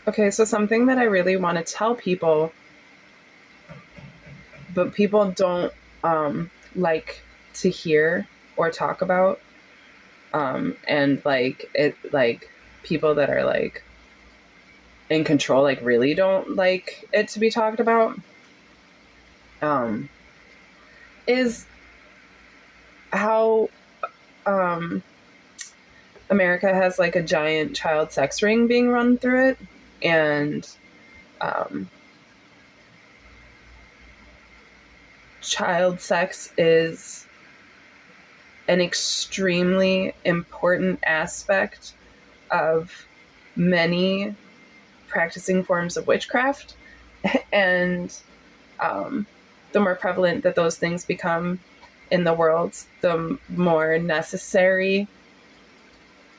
Okay, so something that I really want to tell people, but people don't like to hear or talk about, and like it, like people that are like in control, like really don't like it to be talked about, um, is how um, America has like a giant child sex ring being run through it, and um, child sex is an extremely important aspect of many practicing forms of witchcraft. And um, the more prevalent that those things become in the world, the more necessary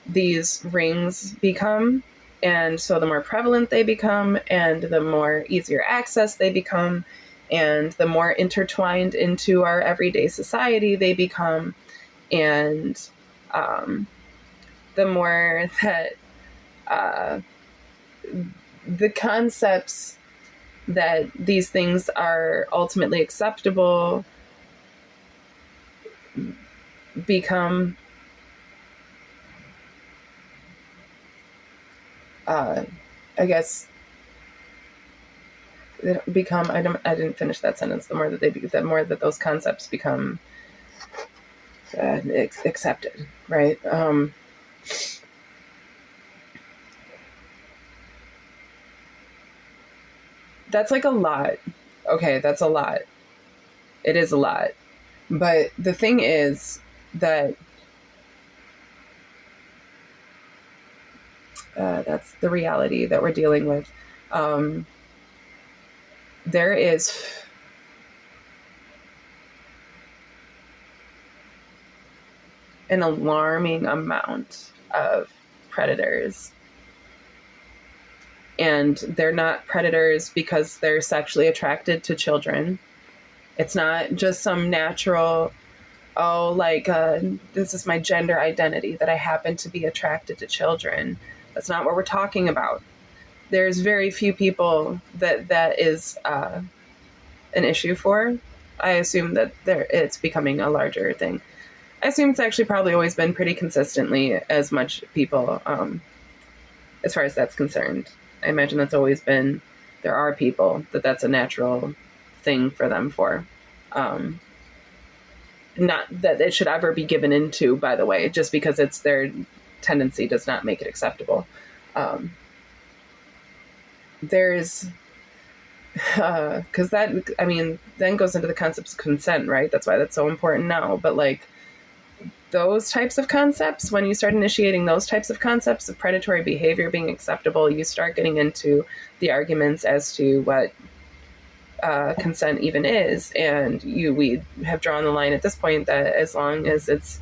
these rings become. And so the more prevalent they become, and the more easier access they become, and the more intertwined into our everyday society they become, and um, the more that uh, the concepts that these things are ultimately acceptable become uh, I guess they become I didn't finish that sentence. The more that those concepts become accepted, right? That's like a lot. Okay, that's a lot. It is a lot. But the thing is that that's the reality that we're dealing with. Um, there is an alarming amount of predators. And they're not predators because they're sexually attracted to children. It's not just some natural, oh, like, this is my gender identity that I happen to be attracted to children. That's not what we're talking about. There's very few people that is an issue for. I assume that it's becoming a larger thing. I assume it's actually probably always been pretty consistently as much people, as far as that's concerned. I imagine that's always been, there are people that's a natural thing for them for. Not that it should ever be given into, by the way, just because it's their tendency does not make it acceptable. There's, because that, I mean, then goes into the concepts of consent, right? That's why that's so important now. But like, those types of concepts, when you start initiating those types of concepts of predatory behavior being acceptable, you start getting into the arguments as to what consent even is. And we have drawn the line at this point that as long as it's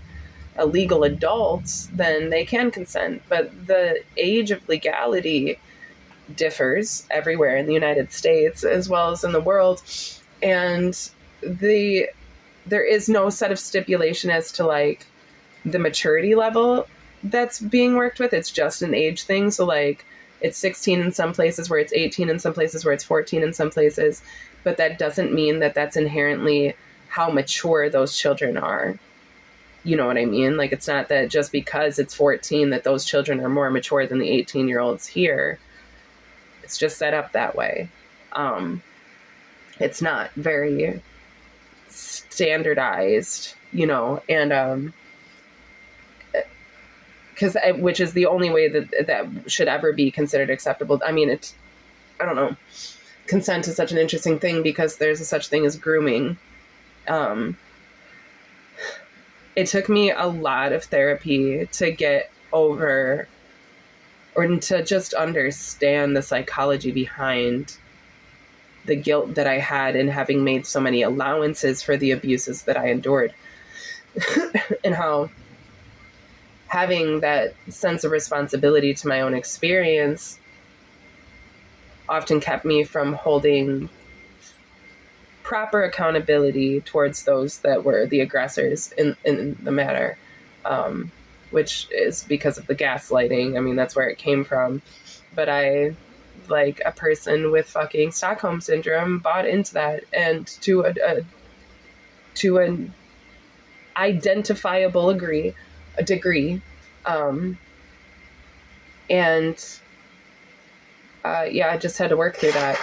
illegal adults, then they can consent. But the age of legality differs everywhere in the United States as well as in the world. And there is no set of stipulation as to like the maturity level that's being worked with. It's just an age thing. So like it's 16 in some places, where it's 18 in some places, where it's 14 in some places. But that doesn't mean that that's inherently how mature those children are. You know what I mean? Like, it's not that just because it's 14 that those children are more mature than the 18-year-olds here. It's just set up that way. It's not very standardized, and because which is the only way that should ever be considered acceptable. I mean, I don't know. Consent is such an interesting thing because there's a such thing as grooming. It took me a lot of therapy to get over, or to just understand the psychology behind the guilt that I had in having made so many allowances for the abuses that I endured. And how having that sense of responsibility to my own experience often kept me from holding proper accountability towards those that were the aggressors in the matter, which is because of the gaslighting. I mean, that's where it came from. But I like a person with fucking Stockholm syndrome bought into that, and to an identifiable degree. And yeah, I just had to work through that.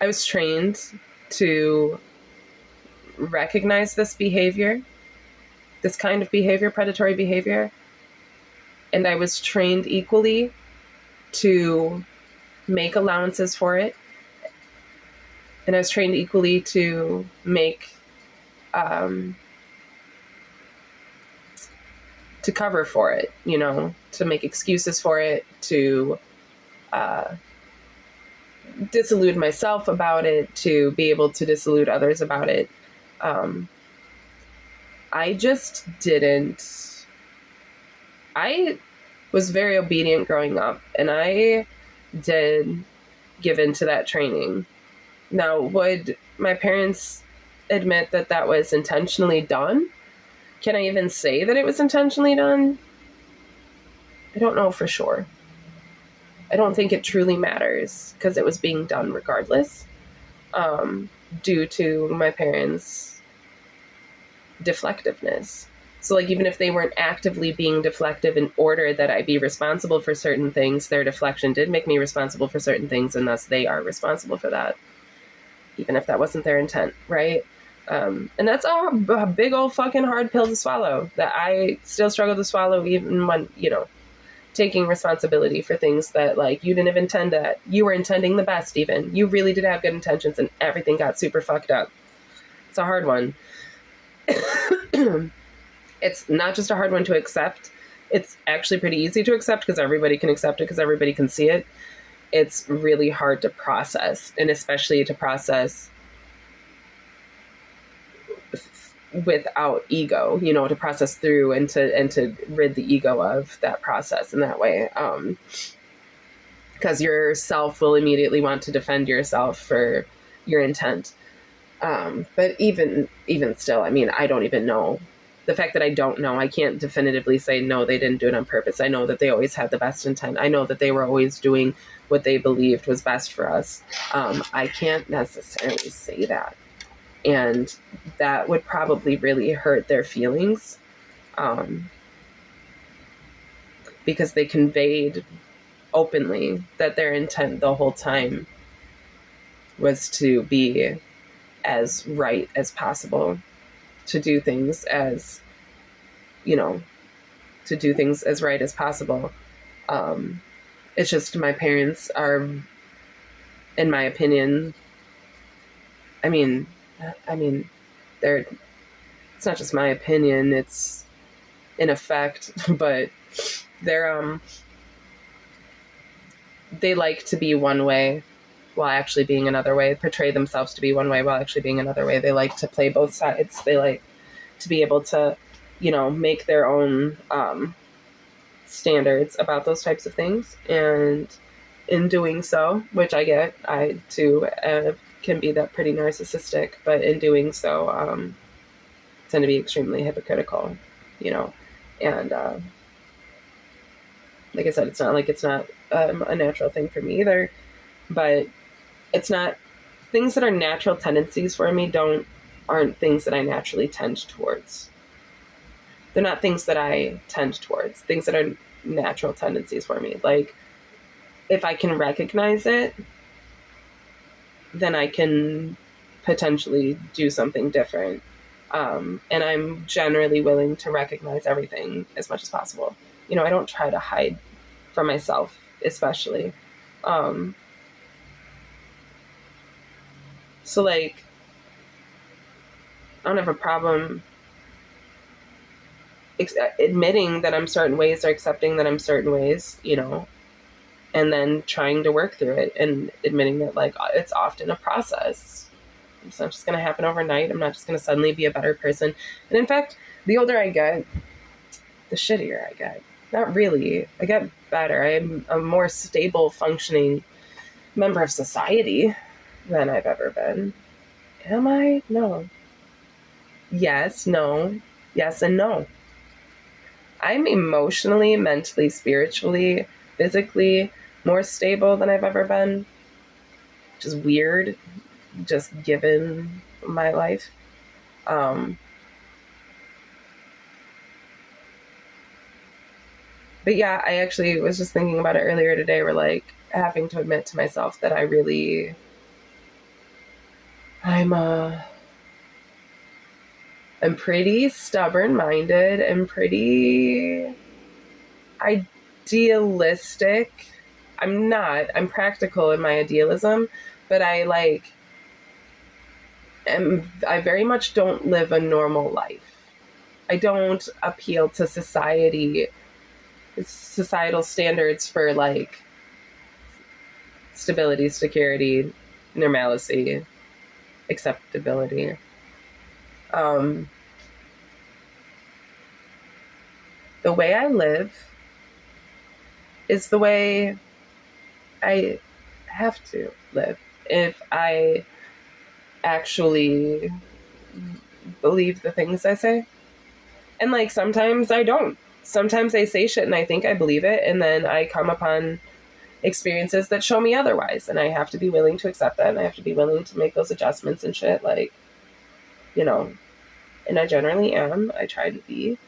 I was trained to recognize this behavior, this kind of behavior, predatory behavior, and I was trained equally to make allowances for it, and I was trained equally to make to cover for it, you know, to make excuses for it, to disillude myself about it, to be able to disillude others about it. I just didn't. I was very obedient growing up, and I did give into that training. Now, would my parents admit that that was intentionally done? Can I even say that it was intentionally done? I don't know for sure. I don't think it truly matters because it was being done regardless, due to my parents' deflectiveness. So, like, even if they weren't actively being deflective in order that I be responsible for certain things, their deflection did make me responsible for certain things, and thus they are responsible for that, even if that wasn't their intent, right? And that's a big old fucking hard pill to swallow that I still struggle to swallow, even when, you know, taking responsibility for things that, like, you didn't even intend that. You were intending the best, even. You really did have good intentions, and everything got super fucked up. It's a hard one. It's not just a hard one to accept. It's actually pretty easy to accept because everybody can accept it because everybody can see it. It's really hard to process, and especially to process without ego, you know, to process through and to rid the ego of that process in that way. Because yourself will immediately want to defend yourself for your intent. But even still, I mean, I don't even know. The fact that I don't know, I can't definitively say, no, they didn't do it on purpose. I know that they always had the best intent. I know that they were always doing what they believed was best for us. I can't necessarily say that. And that would probably really hurt their feelings, because they conveyed openly that their intent the whole time was to be as right as possible, to do things as, you know, to do things as right as possible. It's just my parents are, in my opinion, I mean, they're, it's not just my opinion, it's in effect, but they're, they like to be one way while actually being another way, portray themselves to be one way while actually being another way. They like to play both sides. They like to be able to, you know, make their own standards about those types of things. And in doing so, which I get, I too can be that pretty narcissistic, but in doing so, tend to be extremely hypocritical, you know. And like I said, it's not like it's not a natural thing for me either, but it's not, things that are natural tendencies for me aren't things that I naturally tend towards. They're not things that I tend towards. Things that are natural tendencies for me. Like, if I can recognize it, then I can potentially do something different. And I'm generally willing to recognize everything as much as possible. You know, I don't try to hide from myself, especially. So, like, I don't have a problem admitting that I'm certain ways or accepting that I'm certain ways, you know, and then trying to work through it and admitting that, like, it's often a process. It's not just going to happen overnight. I'm not just going to suddenly be a better person. And in fact, the older I get, the shittier I get. Not really. I get better. I'm a more stable, functioning member of society than I've ever been. Am I? No. Yes, no. Yes and no. I'm emotionally, mentally, spiritually, physically more stable than I've ever been. Which is weird, just given my life. Um, but yeah, I actually was just thinking about it earlier today. We're like having to admit to myself that I'm I'm pretty stubborn minded and pretty idealistic. I'm not. I'm practical in my idealism, but I very much don't live a normal life. I don't appeal to societal standards for like stability, security, normalcy, acceptability. Um, the way I live is the way I have to live. If I actually believe the things I say. And like sometimes I don't. Sometimes I say shit and I think I believe it, and then I come upon experiences that show me otherwise, and I have to be willing to accept that, and I have to be willing to make those adjustments and shit. Like, you know, and I generally am. I try to be.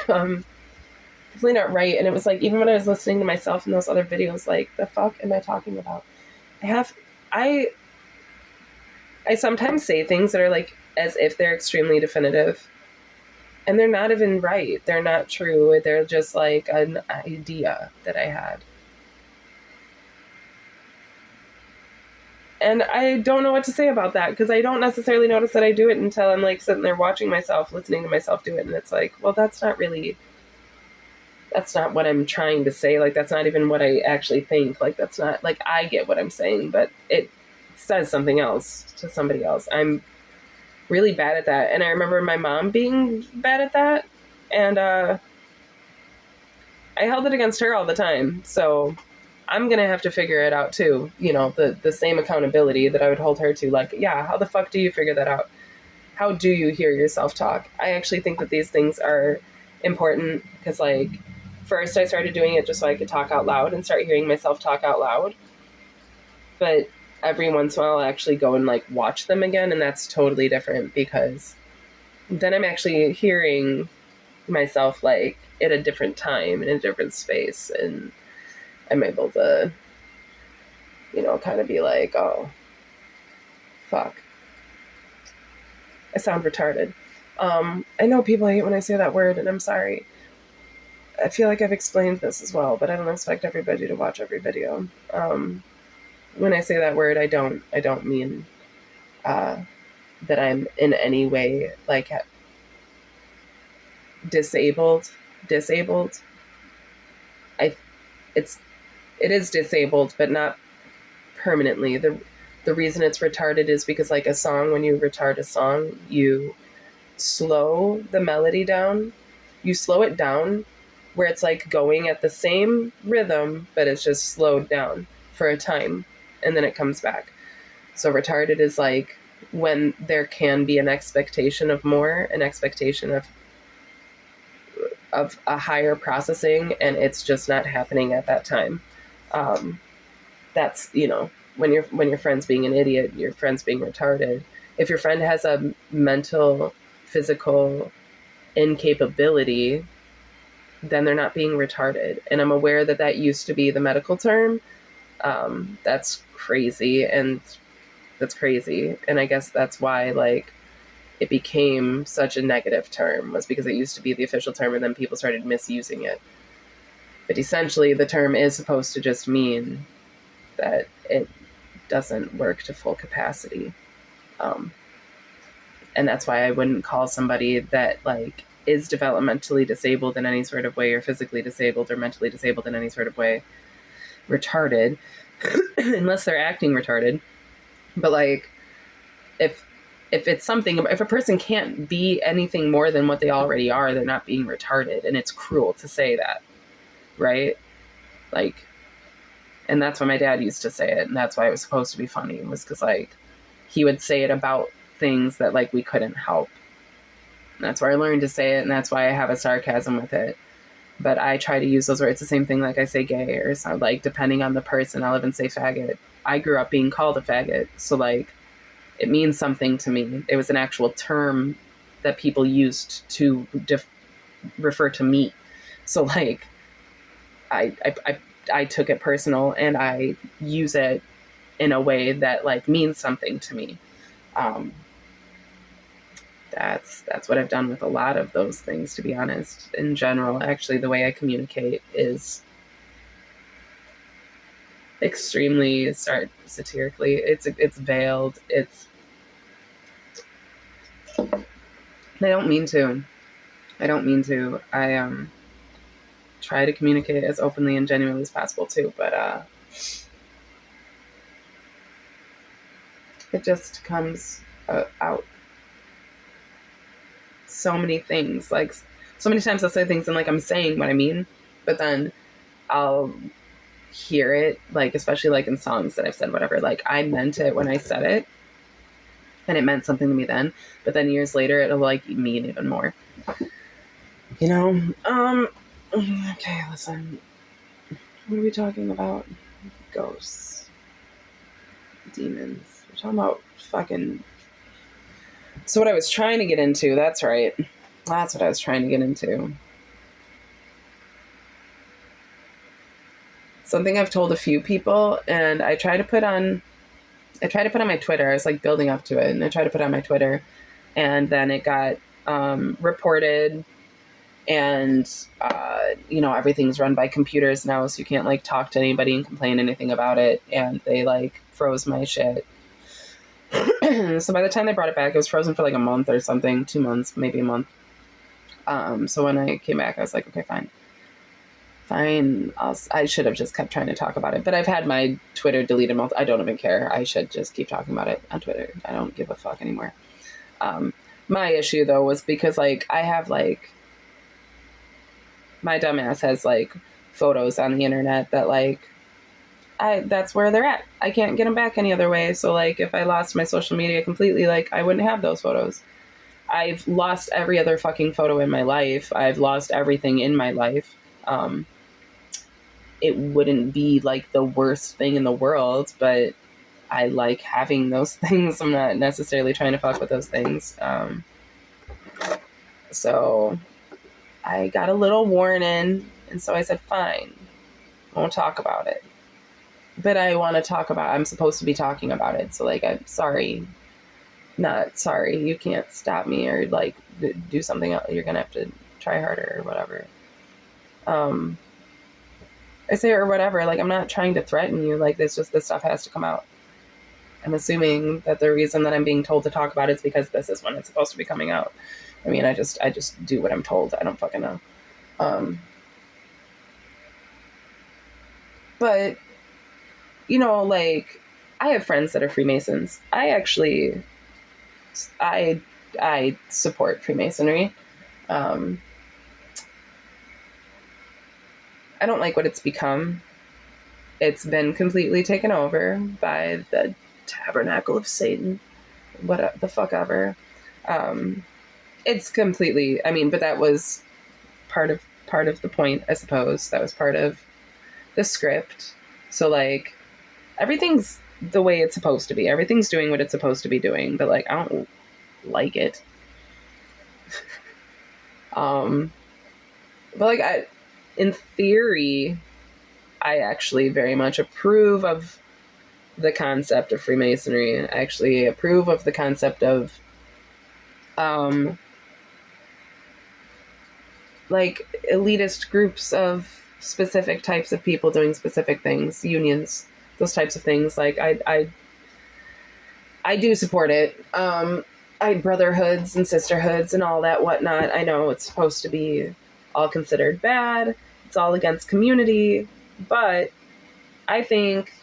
Definitely not right. And it was like even when I was listening to myself in those other videos, like the fuck am I talking about? I have I I sometimes say things that are like as if they're extremely definitive. And they're not even right. They're not true. They're just like an idea that I had. And I don't know what to say about that because I don't necessarily notice that I do it until I'm like sitting there watching myself, listening to myself do it. And it's like, well, that's not what I'm trying to say. Like, that's not even what I actually think. Like, that's not, like, I get what I'm saying, but it says something else to somebody else. I'm really bad at that. And I remember my mom being bad at that. And I held it against her all the time. So I'm going to have to figure it out too. You know, the same accountability that I would hold her to. Like, yeah, how the fuck do you figure that out? How do you hear yourself talk? I actually think that these things are important because, like, first I started doing it just so I could talk out loud and start hearing myself talk out loud. But every once in a while, I actually go and, like, watch them again. And that's totally different because then I'm actually hearing myself, like, at a different time in a different space. And I'm able to, you know, kind of be like, oh, fuck. I sound retarded. I know people hate when I say that word, and I'm sorry. I feel like I've explained this as well, but I don't expect everybody to watch every video. When I say that word, I don't mean that I'm in any way like disabled. Disabled. I it is disabled, but not permanently. The reason it's retarded is because, like, a song, when you retard a song, you slow the melody down. You slow it down where it's like going at the same rhythm, but it's just slowed down for a time and then it comes back. So retarded is like when there can be an expectation of more, an expectation of a higher processing, and it's just not happening at that time. That's, you know, when your friend's being an idiot, your friend's being retarded. If your friend has a mental, physical incapability, then they're not being retarded. And I'm aware that that used to be the medical term. That's crazy, and I guess that's why, like, it became such a negative term, was because it used to be the official term and then people started misusing it. But essentially, the term is supposed to just mean that it doesn't work to full capacity. And that's why I wouldn't call somebody that, like, is developmentally disabled in any sort of way, or physically disabled or mentally disabled in any sort of way, retarded, unless they're acting retarded. But, like, if it's something, if a person can't be anything more than what they already are, they're not being retarded. And it's cruel to say that, right? Like, and that's why my dad used to say it, and that's why it was supposed to be funny, was because, like, he would say it about things that, like, we couldn't help. That's where I learned to say it, and that's why I have a sarcasm with it. But I try to use those words. It's the same thing like I say gay, or so, like, depending on the person, I'll even say faggot. I grew up being called a faggot, so, like, it means something to me. It was an actual term that people used to refer to me. So, like, I took it personal, and I use it in a way that, like, means something to me. That's what I've done with a lot of those things, to be honest. In general, actually, the way I communicate is extremely satirically. It's veiled. I don't mean to. I try to communicate as openly and genuinely as possible too, but it just comes out. So many things, like, so many times I'll say things and, like, I'm saying what I mean, but then I'll hear it, like, especially, like, in songs that I've said, whatever, like, I meant it when I said it, and it meant something to me then, but then years later, it'll, like, mean even more. You know? Okay, listen. What are we talking about? Ghosts. Demons. We're talking about fucking... So what I was trying to get into, that's right. That's what I was trying to get into. Something I've told a few people, and I try to put on my Twitter. I was, like, building up to it, and I tried to put on my Twitter, and then it got reported, and everything's run by computers now, so you can't, like, talk to anybody and complain anything about it, and they, like, froze my shit. So by the time they brought it back, it was frozen for, like, a month or something, 2 months, maybe a month. So when I came back, I was like, okay, fine. I should have just kept trying to talk about it, but I've had my Twitter deleted. I don't even care. I should just keep talking about it on Twitter. I don't give a fuck anymore. My issue though was because, like, I have, like, my dumbass has, like, photos on the internet that, like, that's where they're at. I can't get them back any other way. So, like, if I lost my social media completely, like, I wouldn't have those photos. I've lost every other fucking photo in my life. I've lost everything in my life. It wouldn't be, like, the worst thing in the world, but I like having those things. I'm not necessarily trying to fuck with those things. So I got a little warning, and so I said, fine, won't talk about it. But I want to talk about, I'm supposed to be talking about it. So, like, I'm sorry. Not sorry. You can't stop me or, like, do something else. You're going to have to try harder or whatever. I say, or whatever, like, I'm not trying to threaten you. Like, it's just, this stuff has to come out. I'm assuming that the reason that I'm being told to talk about it is because this is when it's supposed to be coming out. I mean, I just do what I'm told. I don't fucking know. But, like, I have friends that are Freemasons. I support Freemasonry. I don't like what it's become. It's been completely taken over by the Tabernacle of Satan. What the fuck ever. It's completely, but that was part of the point, I suppose. That was part of the script. So, like, everything's the way it's supposed to be. Everything's doing what it's supposed to be doing, but, like, I don't like it. But, like, in theory, I actually very much approve of the concept of Freemasonry. I actually approve of the concept of, like, elitist groups of specific types of people doing specific things, unions, those types of things. Like, I do support it. Brotherhoods and sisterhoods and all that whatnot. I know it's supposed to be all considered bad. It's all against community. But I think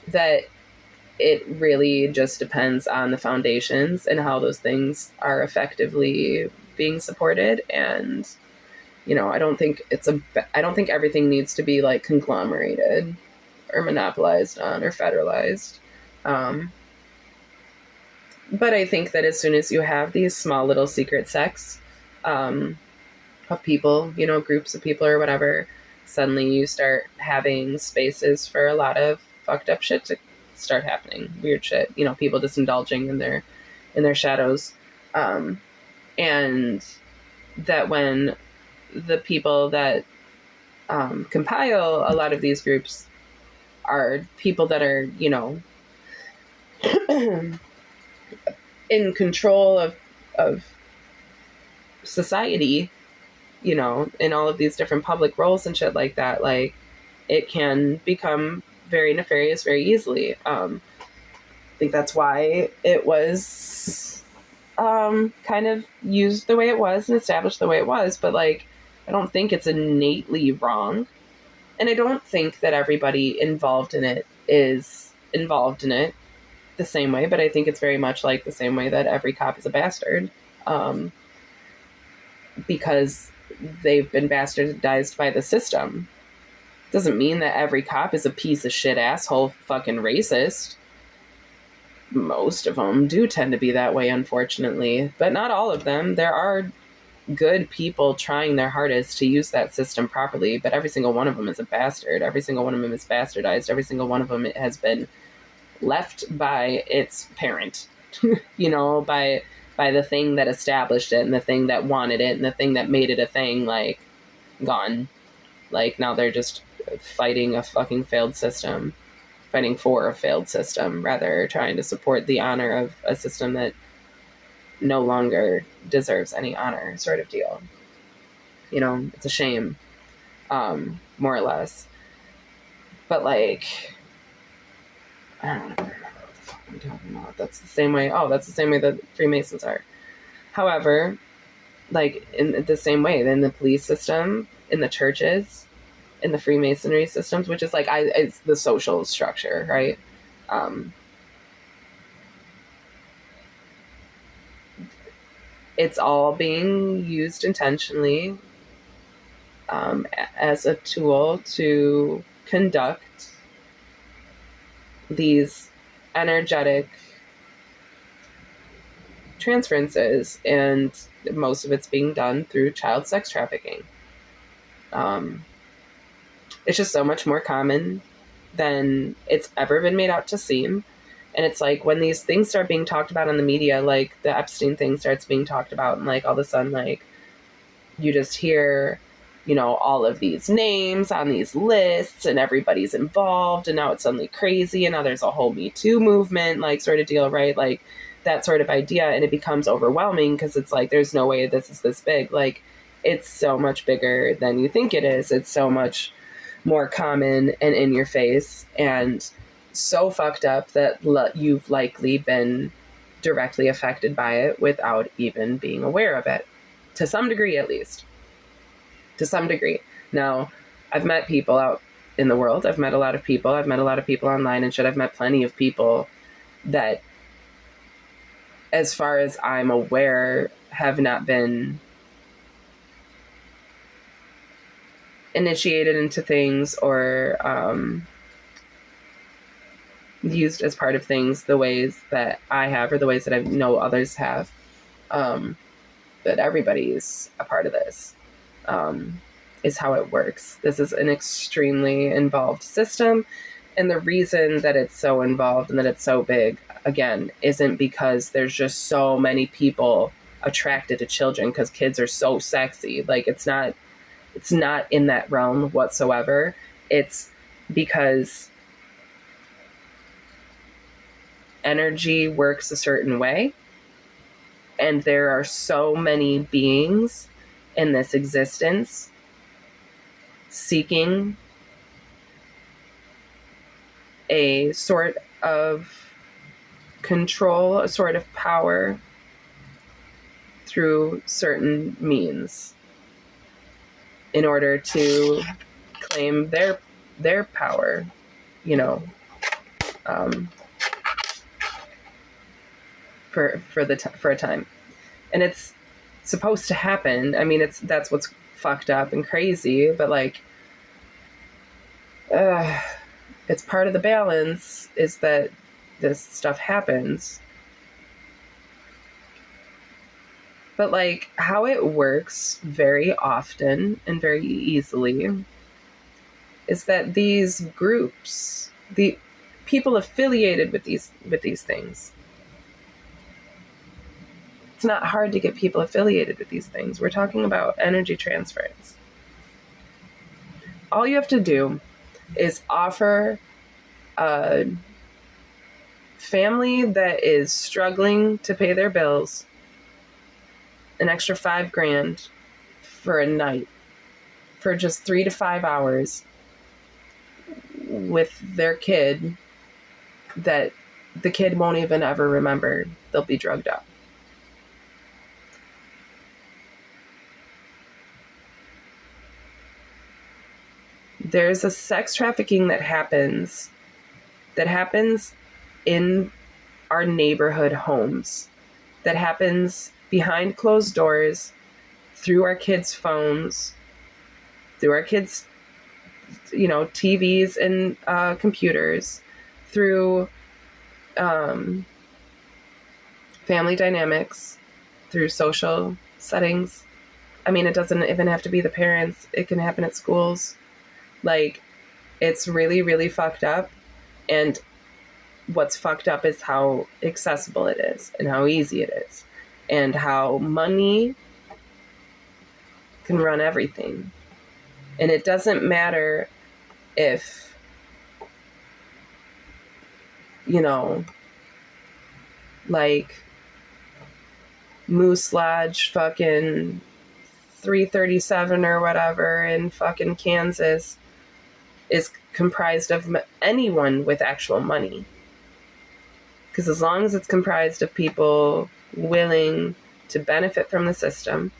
that it really just depends on the foundations and how those things are effectively being supported. And, I don't think everything needs to be, like, conglomerated or monopolized on or federalized. But I think that as soon as you have these small little secret sects of people, you know, groups of people or whatever, suddenly you start having spaces for a lot of fucked up shit to start happening, weird shit, you know, people just indulging in their shadows. And that when the people that compile a lot of these groups are people that are, you know, in control of society, you know, in all of these different public roles and shit like that, like it can become very nefarious very easily. I think that's why it was kind of used the way it was and established the way it was. But like, I don't think it's innately wrong, and I don't think that everybody involved in it is involved in it the same way. But I think it's very much like the same way that every cop is a bastard, because they've been bastardized by the system. Doesn't mean that every cop is a piece of shit asshole fucking racist. Most of them do tend to be that way, unfortunately, but not all of them. There are good people trying their hardest to use that system properly, but every single one of them is a bastard. Every single one of them is bastardized. Every single one of them has been left by its parent, you know, by the thing that established it and the thing that wanted it and the thing that made it a thing, like, gone. Like, now they're just fighting a fucking failed system, fighting for a failed system, rather trying to support the honor of a system that no longer deserves any honor, sort of deal. You know, it's a shame, more or less. But like, I don't remember what the fuck I'm talking about. That's the same way. Oh, that's the same way that Freemasons are. However, like in the same way, in the police system, in the churches, in the Freemasonry systems, which is like it's the social structure, right? It's all being used intentionally as a tool to conduct these energetic transferences, and most of it's being done through child sex trafficking. It's just so much more common than it's ever been made out to seem. And it's like when these things start being talked about in the media, like the Epstein thing starts being talked about, and like all of a sudden, like you just hear, you know, all of these names on these lists and everybody's involved, and now it's suddenly crazy, and now there's a whole Me Too movement, like sort of deal, right? Like that sort of idea, and it becomes overwhelming because it's like there's no way this is this big. Like it's so much bigger than you think it is. It's so much more common and in your face and so fucked up that you've likely been directly affected by it without even being aware of it, to some degree at least. To some degree. Now, I've met people out in the world. I've met a lot of people. I've met a lot of people online and shit. I've met plenty of people that, as far as I'm aware, have not been initiated into things or used as part of things the ways that I have or the ways that I know others have. But everybody's a part of this. Is how it works. This is an extremely involved system, and the reason that it's so involved and that it's so big, again, isn't because there's just so many people attracted to children because kids are so sexy. Like it's not in that realm whatsoever. It's because energy works a certain way, and there are so many beings in this existence seeking a sort of control, a sort of power through certain means in order to claim their power, you know, for a time. And it's supposed to happen. I mean, that's what's fucked up and crazy, but like it's part of the balance is that this stuff happens. But like how it works very often and very easily is that these groups, the people affiliated with these things, it's not hard to get people affiliated with these things. We're talking about energy transference. All you have to do is offer a family that is struggling to pay their bills an extra $5,000 for a night for just 3 to 5 hours with their kid that the kid won't even ever remember. They'll be drugged up. There's a sex trafficking that happens in our neighborhood homes, that happens behind closed doors, through our kids' phones, through our kids' TVs and computers, through family dynamics, through social settings. I mean, it doesn't even have to be the parents. It can happen at schools. Like, it's really, really fucked up. And what's fucked up is how accessible it is and how easy it is and how money can run everything. And it doesn't matter if, like Moose Lodge fucking 337 or whatever in fucking Kansas is comprised of anyone with actual money. Because as long as it's comprised of people willing to benefit from the system,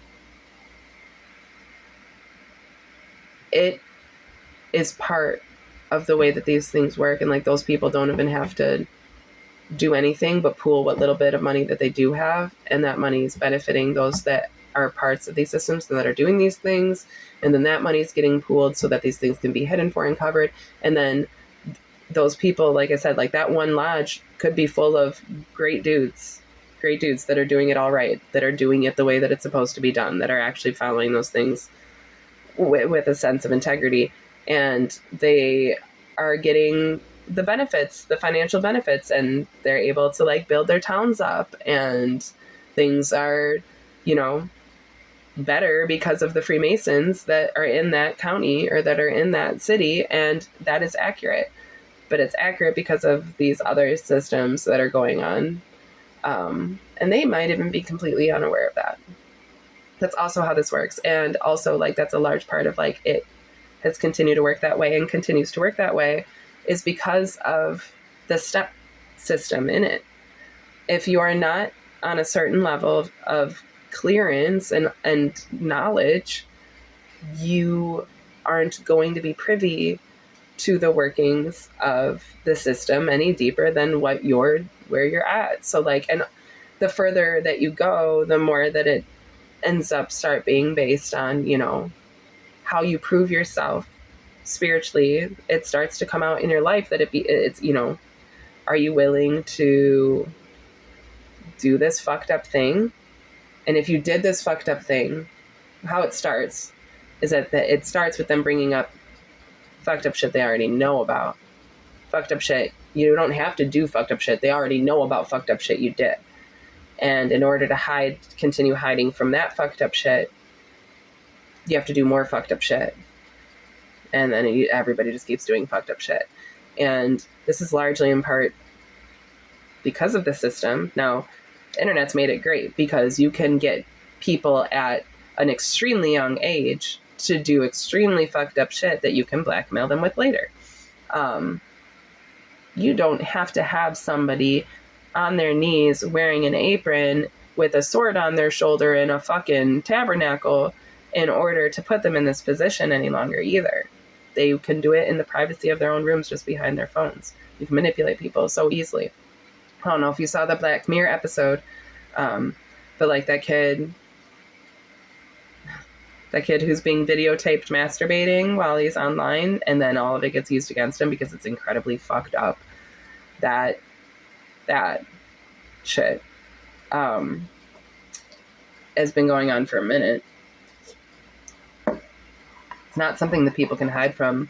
it is part of the way that these things work. And like, those people don't even have to do anything but pool what little bit of money that they do have, and that money is benefiting those that are parts of these systems and that are doing these things, and then that money is getting pooled so that these things can be hidden for and covered. And then those people, like I said, like that one lodge could be full of great dudes that are doing it all right, that are doing it the way that it's supposed to be done, that are actually following those things with a sense of integrity, and they are getting the benefits, the financial benefits, and they're able to like build their towns up, and things are, better because of the Freemasons that are in that county or that are in that city. And that is accurate, but it's accurate because of these other systems that are going on. And they might even be completely unaware of that. That's also how this works. And also, like, that's a large part of like it has continued to work that way and continues to work that way is because of the step system in it. If you are not on a certain level of clearance and knowledge, you aren't going to be privy to the workings of the system any deeper than where you're at. So like, and the further that you go, the more that it ends up start being based on, how you prove yourself spiritually. It starts to come out in your life that it's, are you willing to do this fucked up thing? And if you did this fucked up thing, how it starts is that it starts with them bringing up fucked up shit they already know about. Fucked up shit. You don't have to do fucked up shit. They already know about fucked up shit you did. And in order to continue hiding from that fucked up shit, you have to do more fucked up shit. And then everybody just keeps doing fucked up shit. And this is largely in part because of the system. Now, the internet's made it great because you can get people at an extremely young age to do extremely fucked up shit that you can blackmail them with later. You don't have to have somebody on their knees wearing an apron with a sword on their shoulder in a fucking tabernacle in order to put them in this position any longer either. They can do it in the privacy of their own rooms just behind their phones. You can manipulate people so easily. I don't know if you saw the Black Mirror episode, but like that kid who's being videotaped masturbating while he's online, and then all of it gets used against him because it's incredibly fucked up. That shit. has been going on for a minute. It's not something that people can hide from.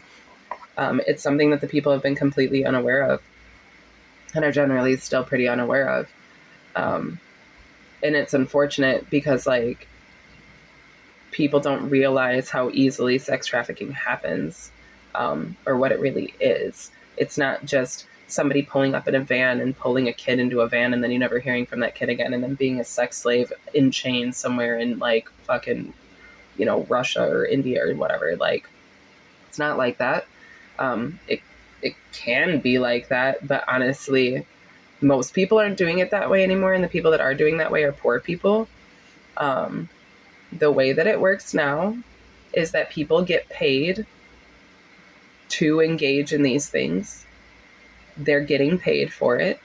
It's something that the people have been completely unaware of and are generally still pretty unaware of. And it's unfortunate because, like, people don't realize how easily sex trafficking happens, or what it really is. It's not just somebody pulling up in a van and pulling a kid into a van and then you never hearing from that kid again and then being a sex slave in chains somewhere in, like, fucking, you know, Russia or India or whatever. Like, it's not like that. It can be like that, but honestly, most people aren't doing it that way anymore, and the people that are doing that way are poor people. The way that it works now is that people get paid to engage in these things. They're getting paid for it.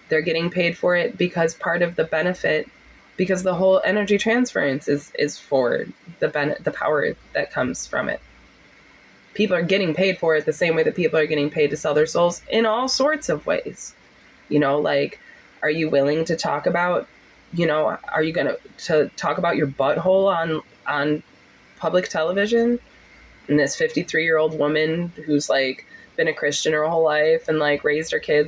They're getting paid for it because part of the benefit, because the whole energy transference is for the power that comes from it. People are getting paid for it the same way that people are getting paid to sell their souls in all sorts of ways. You know, like, are you willing to talk about, you know, are you going to talk about your butthole on public television? And this 53-year-old woman who's, like, been a Christian her whole life and, like, raised her kids